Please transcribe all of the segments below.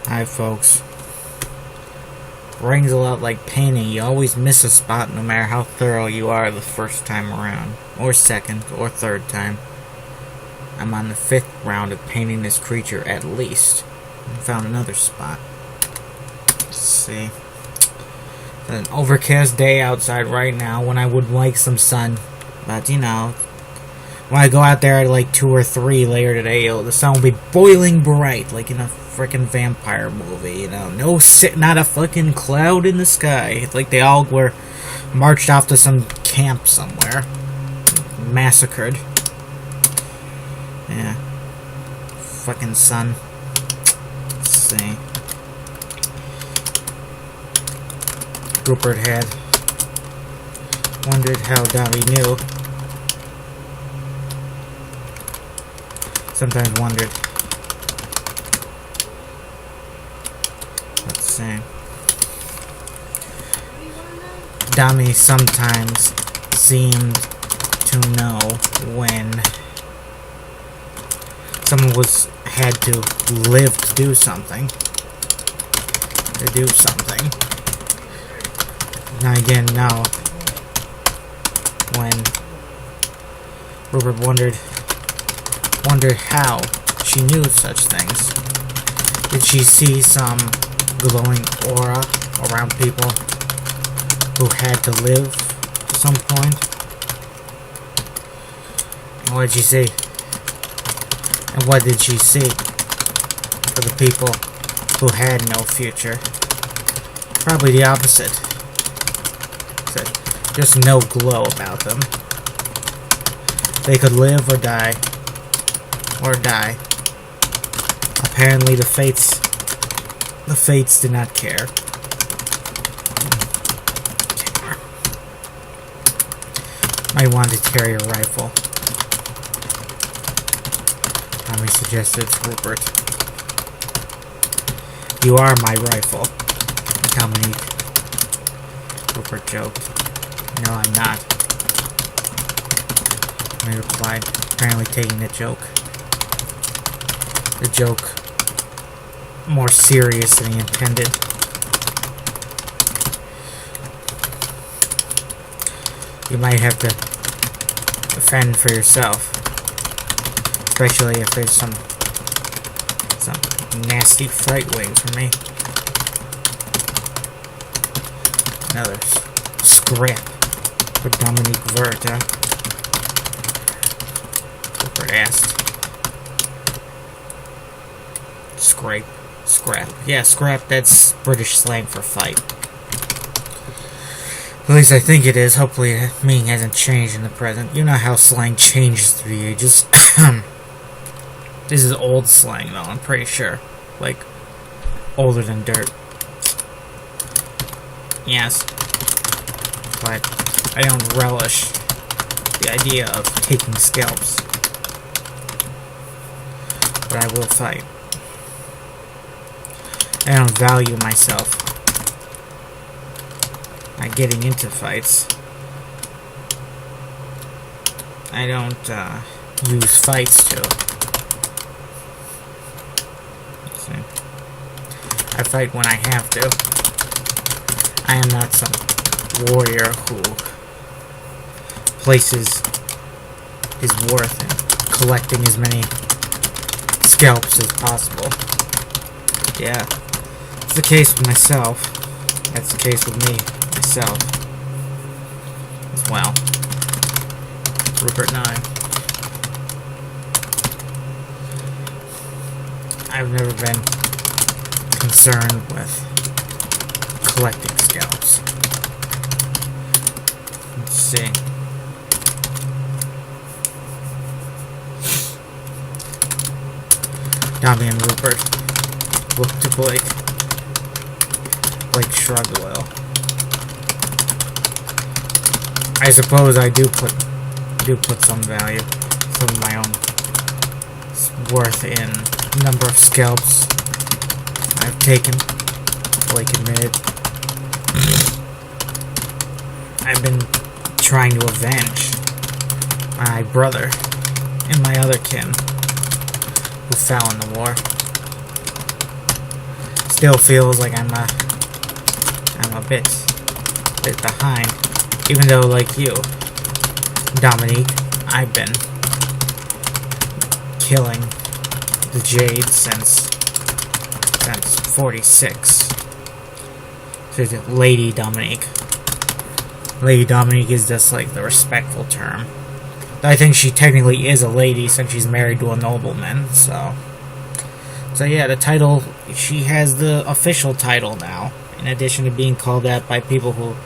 Hi folks. Writing's a lot like painting. You always miss a spot no matter how thorough you are the first time around. Or second, or third time. I'm on the 5th round of painting this creature at least. I found another spot. Let's see. It's an overcast day outside right now when I would like some sun. But you know, when I go out there at like 2 or 3 later today, the sun will be boiling bright like in a freaking vampire movie, you know. Not a fucking cloud in the sky. It's like they all were marched off to some camp somewhere. Massacred. Yeah. Fucking sun. Let's see. Rupert had wondered how Dobby knew. Sometimes wondered. Let's see. Dami sometimes seemed to know when someone had to live to do something. Now again, now when Rupert wondered how she knew such things. Did she see some glowing aura around people who had to live at some point? And what did she see? And what did she see for the people who had no future? Probably the opposite. Just no glow about them. They could live or die. Apparently the fates did not care. Might want to carry a rifle. Tommy suggested to Rupert. You are my rifle, Dominique. Rupert joked. No, I'm not. I replied, apparently taking the joke more serious than he intended. You might have to defend for yourself, especially if there's some nasty fright wings for me. Another scrap for Dominique Verta. Rupert asked. Scrap. Yeah, scrap, that's British slang for fight. At least I think it is. Hopefully that meaning hasn't changed in the present. You know how slang changes through the ages. This is old slang though, I'm pretty sure. Like, older than dirt. Yes. But I don't relish the idea of taking scalps. But I will fight. I don't value myself by getting into fights. I don't use fights to. Let's see. I fight when I have to. I am not some warrior who places his worth in collecting as many scalps as possible. Yeah. That's the case with myself. That's the case with me, myself, as well. Rupert and I've never been concerned with collecting scalps. Let's see. Tommy and Rupert looked to Blake. Blake shrugged a little. I suppose I do put some value, some of my own worth in number of scalps I've taken. Blake admitted. I've been trying to avenge my brother and my other kin who fell in the war. Still feels like I'm a bit behind, even though, like you, Dominique, I've been killing the Jade since 46. So Lady Dominique. Lady Dominique is just like the respectful term. I think she technically is a lady since she's married to a nobleman, so yeah, the title, she has the official title now, in addition to being called that by people who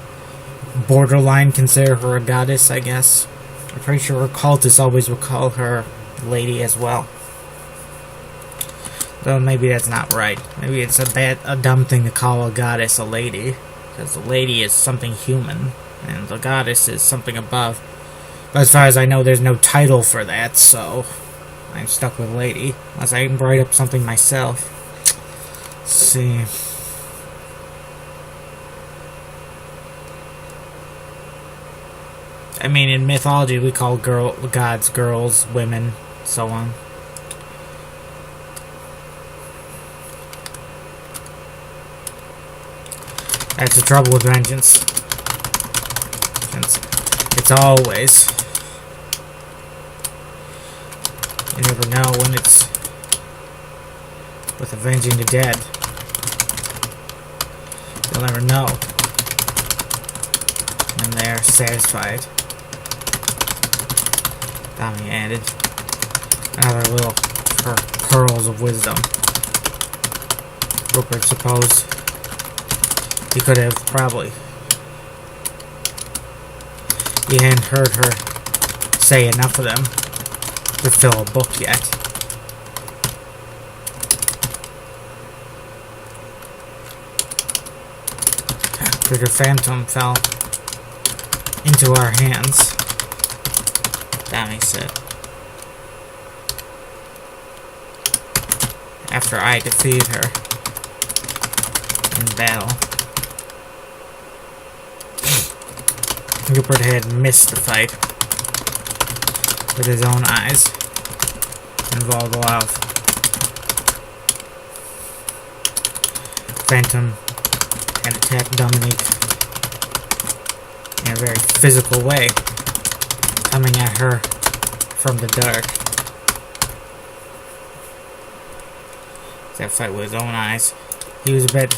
borderline consider her a goddess, I guess. I'm pretty sure her cultists always would call her lady as well. Though maybe that's not right. Maybe it's a dumb thing to call a goddess a lady, because the lady is something human, and the goddess is something above. But as far as I know, there's no title for that, so I'm stuck with lady, unless I can write up something myself. Let's see. I mean, in mythology, we call gods girls, women, so on. That's the trouble with vengeance. It's always... You never know when it's with avenging the dead. You'll never know when they're satisfied. Tommy added another little pearls of wisdom. Rupert supposed he could have probably. He hadn't heard her say enough of them to fill a book yet. Trigger Phantom fell into our hands. Danny said. After I defeated her in battle. Rupert had missed the fight with his own eyes and Volgolov. Phantom had attacked Dominique in a very physical way, coming at her from the dark. That fight with his own eyes. He was a bit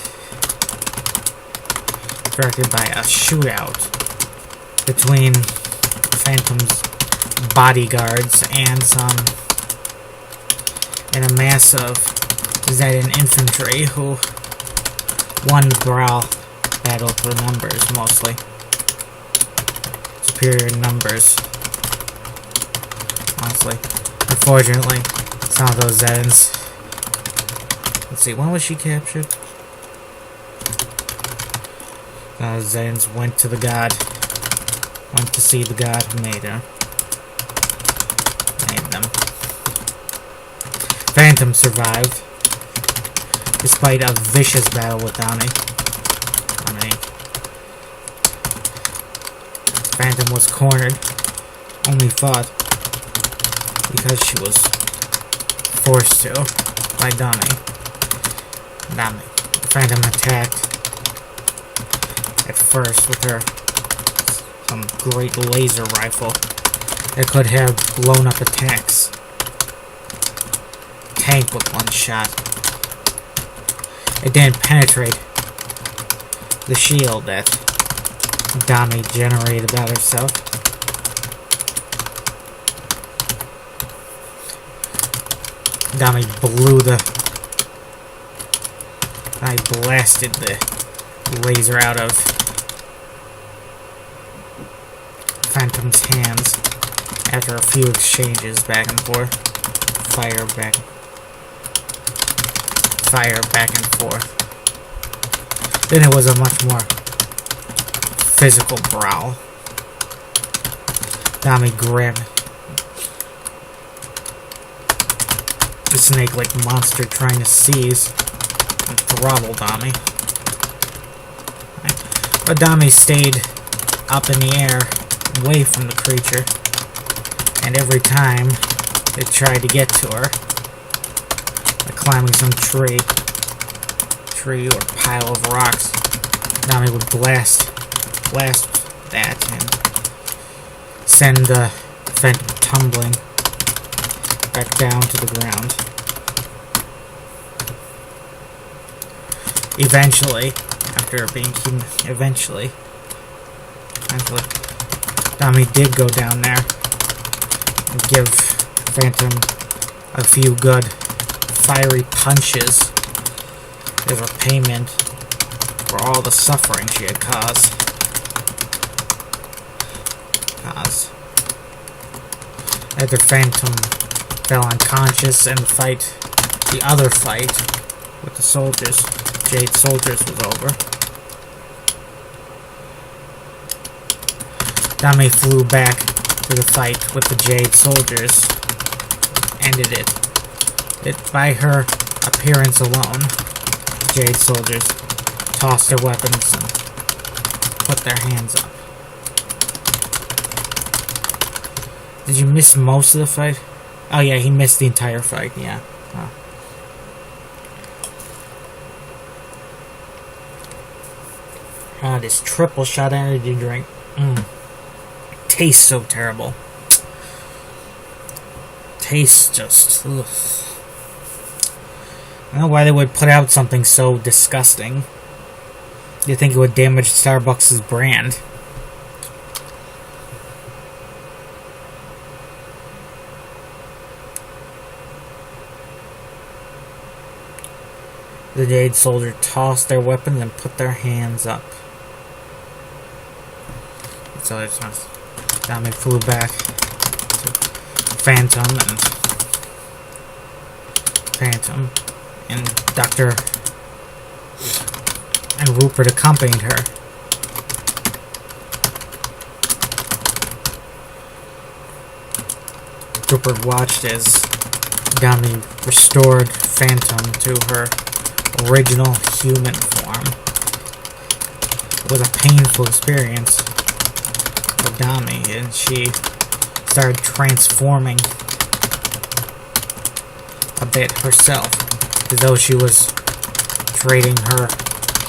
distracted by a shootout between Phantom's bodyguards and a mass of Zetan infantry who won the brawl battle through numbers, mostly. Superior numbers. Honestly. Unfortunately, some of those Zetans. Let's see, when was she captured? Zetans went to the god. Went to see the god who made her. Made them. Phantom survived, despite a vicious battle with Dominique. Phantom was cornered, only fought because she was forced to by Dominique. Phantom attacked at first with her some great laser rifle that could have blown up a tank with one shot. It didn't penetrate the shield that Dami generated about herself. Dami I blasted the laser out of Phantom's hands after a few exchanges back and forth. Fire back and forth. Then it was a much more physical brawl. Dami grabbed the snake-like monster trying to seize and throttle Dami. But Dami stayed up in the air, away from the creature, and every time it tried to get to her, by climbing some tree, tree or pile of rocks, Nami would blast that and send the Phantom tumbling back down to the ground. Eventually, Nami did go down there and give Phantom a few good fiery punches as a payment for all the suffering she had caused. After Phantom fell unconscious and the other fight with the soldiers, Jade soldiers, was over, Nami flew back to the fight with the Jade soldiers, ended it by her appearance alone. Jade soldiers tossed their weapons and put their hands up. Did you miss most of the fight? Oh yeah, he missed the entire fight, yeah. This triple shot energy drink. Tastes so terrible. Tastes just... ugh. I don't know why they would put out something so disgusting. You think it would damage Starbucks' brand. The Jade soldier tossed their weapons and put their hands up. So Nami flew back to Phantom and Dr. and Rupert accompanied her. Rupert watched as Nami restored Phantom to her original human form. It was a painful experience for Nami, and she started transforming a bit herself, as though she was trading her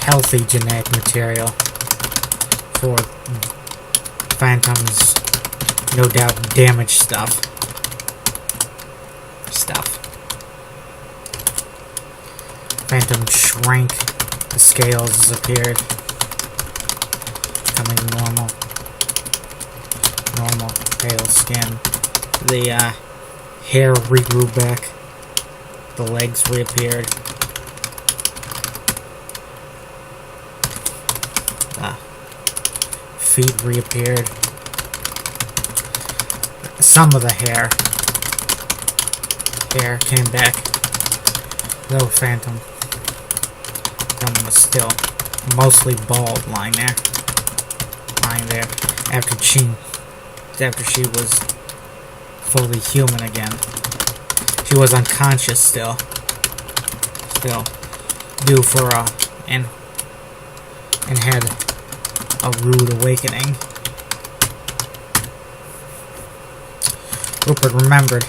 healthy genetic material for Phantom's no doubt damaged stuff. Phantom shrank, the scales disappeared, becoming normal pale skin. The hair regrew back, the legs reappeared. Feet reappeared. Some of the hair came back, though Phantom was still mostly bald, lying there after she was fully human again. She was unconscious still due for and had a rude awakening. Rupert remembered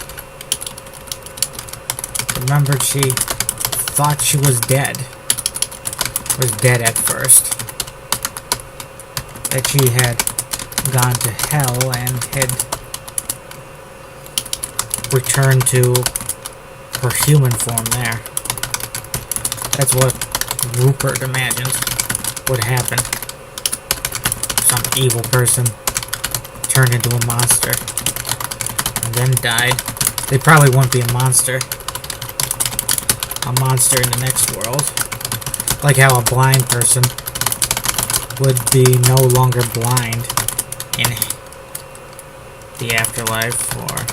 she thought she was dead. Was dead at first. That she had gone to hell and had returned to her human form there. That's what Rupert imagined would happen. Some evil person turned into a monster and then died. They probably won't be a monster. A monster in the next world. Like how a blind person would be no longer blind in the afterlife, or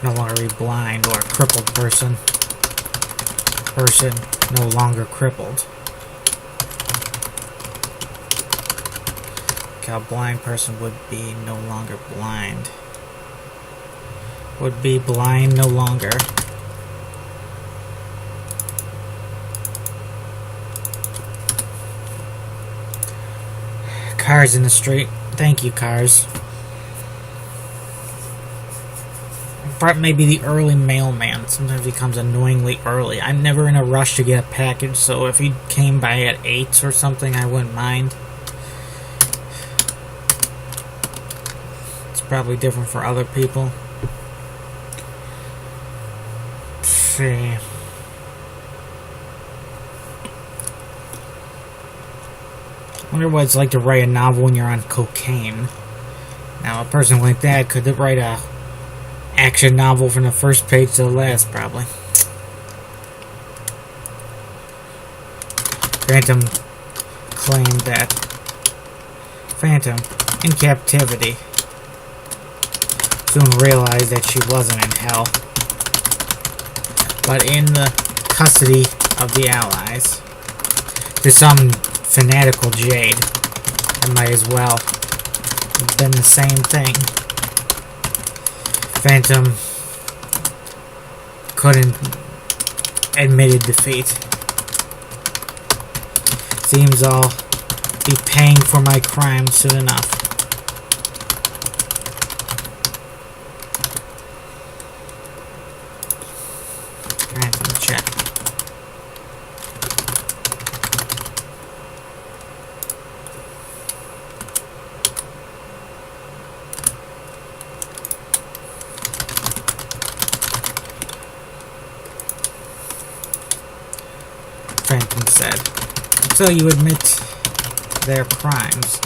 no longer be blind, or a crippled person no longer crippled. Like how a blind person would be no longer blind. Would be blind no longer. Cars in the street. Thank you, cars. maybe the early mailman. Sometimes he comes annoyingly early. I'm never in a rush to get a package, so if he came by at 8 or something, I wouldn't mind. It's probably different for other people. Let's see. I wonder what it's like to write a novel when you're on cocaine. Now, a person like that could write a action novel from the first page to the last, probably. Phantom claimed that Phantom, in captivity, soon realized that she wasn't in hell, but in the custody of the Allies. To some fanatical jade, it might as well have been the same thing. Phantom couldn't admitted defeat. Seems I'll be paying for my crime soon enough. Phantom check. Phantom said, "So you admit their crimes?"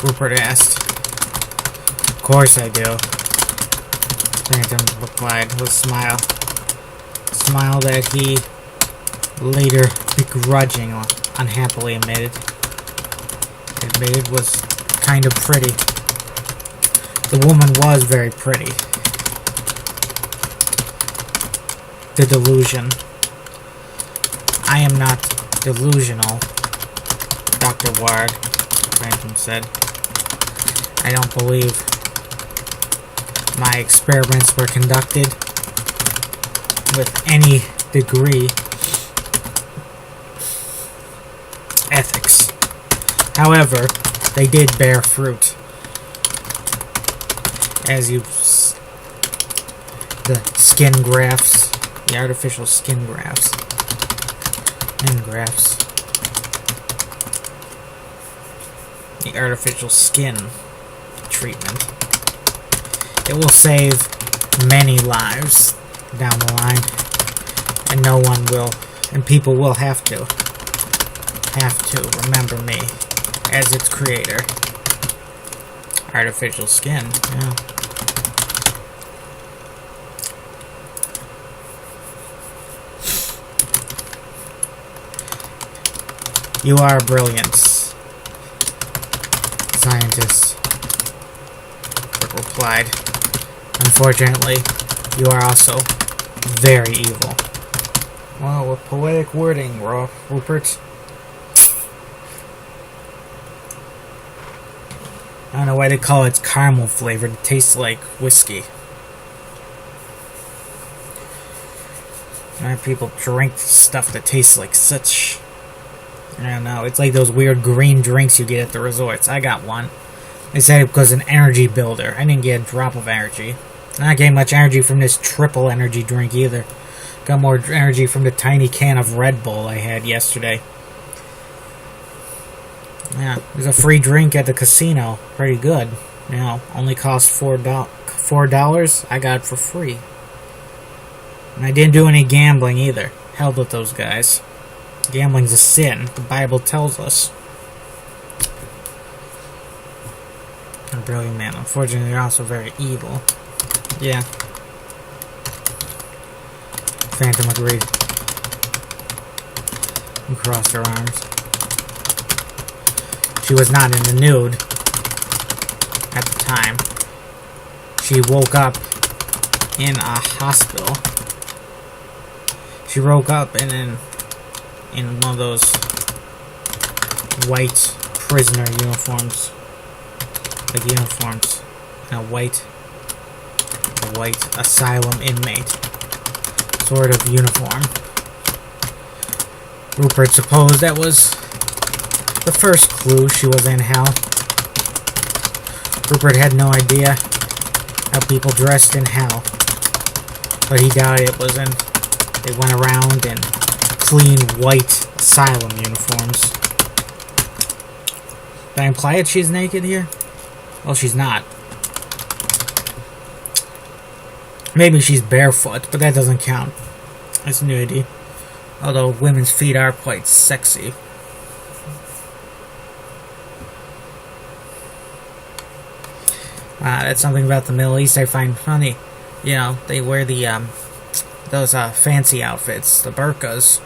Rupert asked. "Of course I do," Phantom replied with a smile. A smile that he later begrudgingly, unhappily admitted was kind of pretty. The woman was very pretty. The delusion. "I am not delusional, Dr. Ward," Phantom said. "I don't believe my experiments were conducted with any degree ethics. However, they did bear fruit. As you... the skin grafts, the artificial skin grafts, and grafts, the artificial skin treatment. It will save many lives down the line, and no one will, and people will have to remember me as its creator." Artificial skin, yeah. "You are a brilliant scientist," Rick replied. "Unfortunately, you are also very evil." Wow, what poetic wording, Rupert. I don't know why they call it caramel flavored. It tastes like whiskey. Why do people drink stuff that tastes like such... I don't know. It's like those weird green drinks you get at the resorts. I got one. They said it was an energy builder. I didn't get a drop of energy. I'm not getting much energy from this triple energy drink either. Got more energy from the tiny can of Red Bull I had yesterday. Yeah, there's a free drink at the casino. Pretty good. You know, only cost $4. I got it for free. And I didn't do any gambling either. Held with those guys. Gambling's a sin. The Bible tells us. A brilliant man. Unfortunately, they're also very evil. Yeah. Phantom agreed. And crossed her arms. She was not in the nude at the time. She woke up in a hospital. She woke up in one of those white prisoner uniforms. Like uniforms. In a white asylum inmate sort of uniform. Rupert supposed that was the first clue she was in hell. Rupert had no idea how people dressed in hell, but he doubted it wasn't. They went around in clean white asylum uniforms. Did I imply that she's naked here? Well, she's not. Maybe she's barefoot, but that doesn't count. That's nudity. Although women's feet are quite sexy. That's something about the Middle East I find funny. You know, they wear the those fancy outfits, the burqas,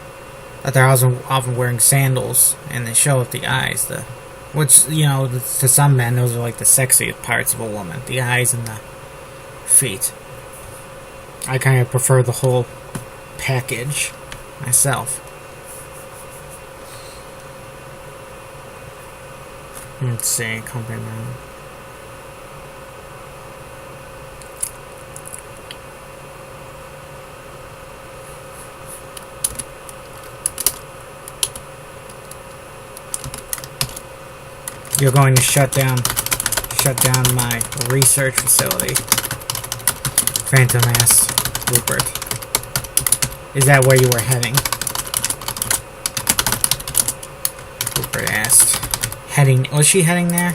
but they're also often wearing sandals, and they show up the eyes. Which, you know, to some men, those are like the sexiest parts of a woman, the eyes and the feet. I kind of prefer the whole package myself. Let's see, company man. You're going to shut down my research facility. Phantom asked Rupert. Is that where you were heading? Rupert asked. Heading, was she heading there?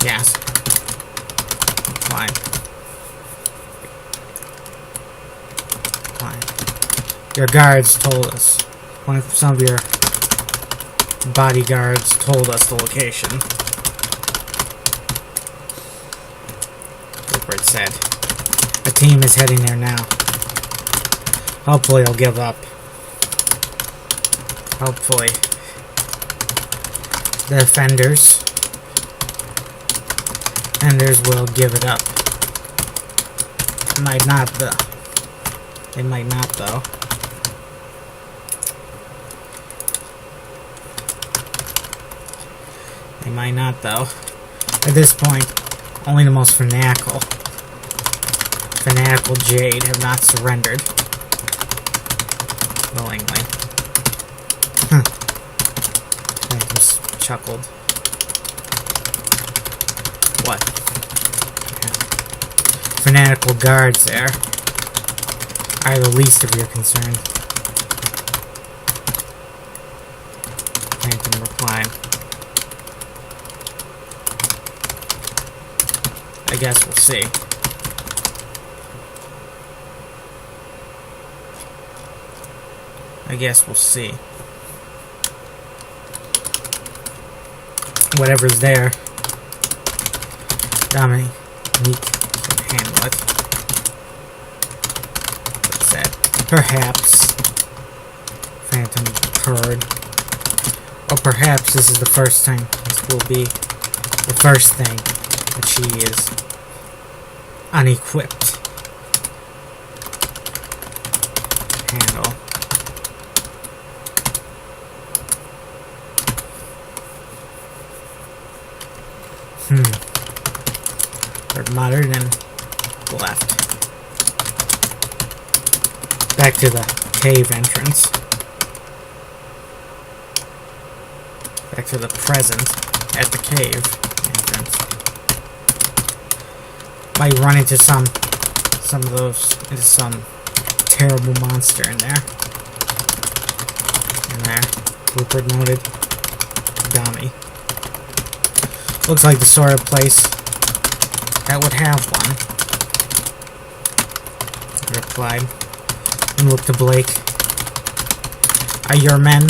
Yes. Fine. Your guards told us. Some of your bodyguards told us the location. Rupert said. A team is heading there now. Hopefully they'll give up. Hopefully. The offenders will give it up. Might not though. They might not though. They might not, though. At this point, only the most fanatical Jade have not surrendered willingly. Phantom chuckled. What? Fanatical guards there are the least of your concern. Phantom replied. I guess we'll see. I guess we'll see. Whatever's there, Dominique can handle it. What's that? Perhaps. Phantom purred. Or perhaps this is the first time. This will be the first thing that she is unequipped to handle. Bird muttered and left. Back to the cave entrance. Back to the present at the cave entrance. Might run into some terrible monster in there. Rupert noted. Dummy. Looks like the sort of place that would have one. He replied, and looked to Blake. Are your men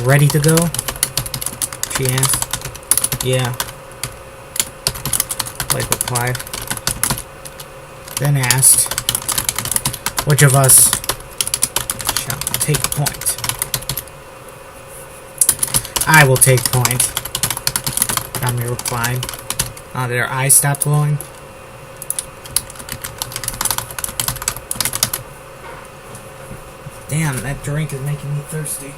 ready to go? She asked. Yeah. Blake replied. Then asked, which of us shall take point? I will take point, Tommy replied. Did her eyes stop glowing? Damn, that drink is making me thirsty.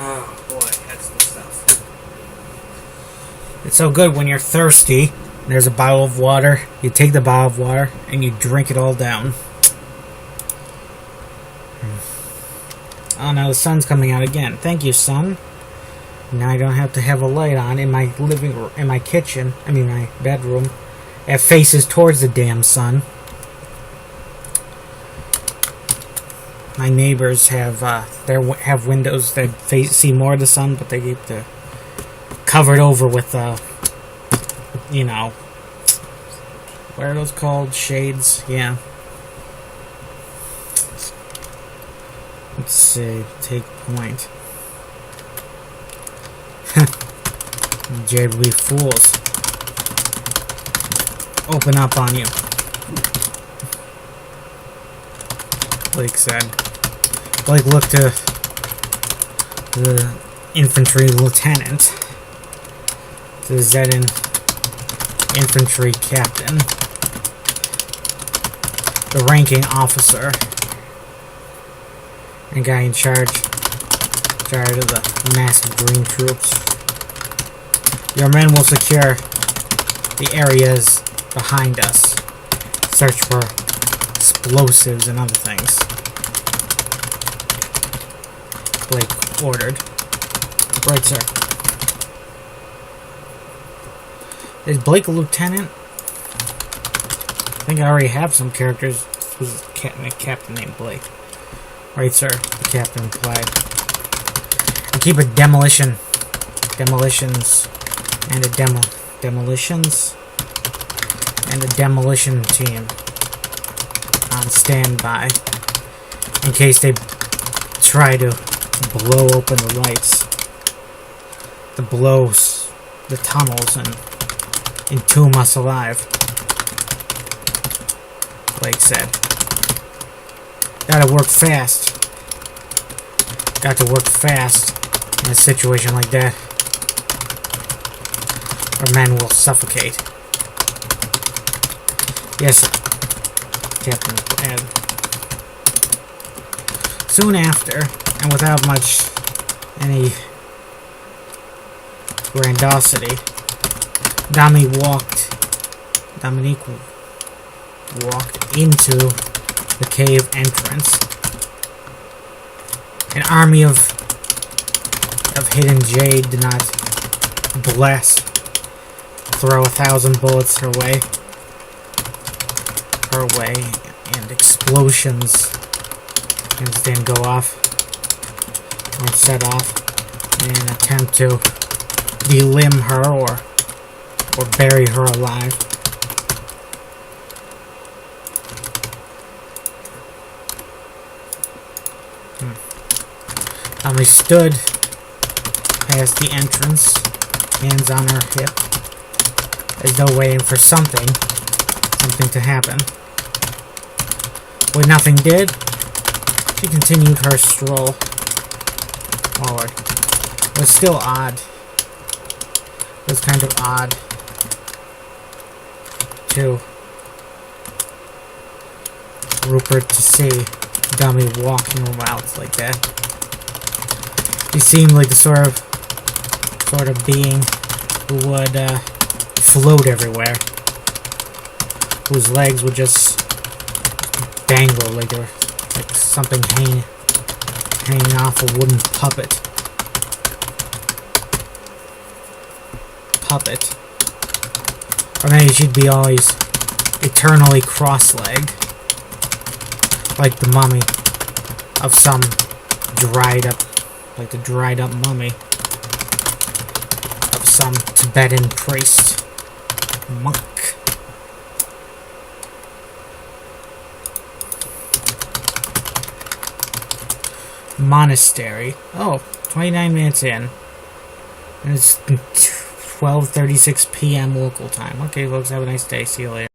Oh boy, that's the stuff. It's so good when you're thirsty. There's a bottle of water. You take the bottle of water and you drink it all down. Oh no, the sun's coming out again. Thank you, sun. Now I don't have to have a light on in my living room, in my kitchen. I mean my bedroom. It faces towards the damn sun. My neighbors have have windows that see more of the sun, but they keep the covered over with you know, what are those called? Shades? Yeah. Let's see. Take point. JB fools. Open up on you. Blake said. Blake looked to the infantry lieutenant, to the Zedin infantry captain, the ranking officer, and guy in charge of the massive green troops. Your men will secure the areas behind us. Search for explosives and other things. Blake ordered. Right, sir. Is Blake a lieutenant? I think I already have some characters who's a captain named Blake. Right, sir, the captain replied. And keep a demolitions and a demolition team on standby in case they try to blow open the lights, to blow the tunnels and entomb us alive. Blake said. Gotta work fast. Got to work fast in a situation like that, or men will suffocate. Yes, sir. Captain added. Soon after, and without any grandiosity, Dominique walked into the cave entrance. An army of hidden jade did not throw 1,000 bullets her way, and explosions then go off and set off in an attempt to delimb her or bury her alive. We stood past the entrance, hands on her hip, as though waiting for something to happen. When nothing did, she continued her stroll forward. It was still odd. It was kind of odd to Rupert to see Dummy walking around like that. He seemed like the sort of being who would float everywhere, whose legs would just dangle like something hanging off a wooden puppet. Or maybe she'd be always eternally cross-legged, like the mummy of some dried up mummy of some Tibetan priest, monk. Monastery. Oh, 29 minutes in. And it's 12:36 p.m. local time. Okay, folks, have a nice day. See you later.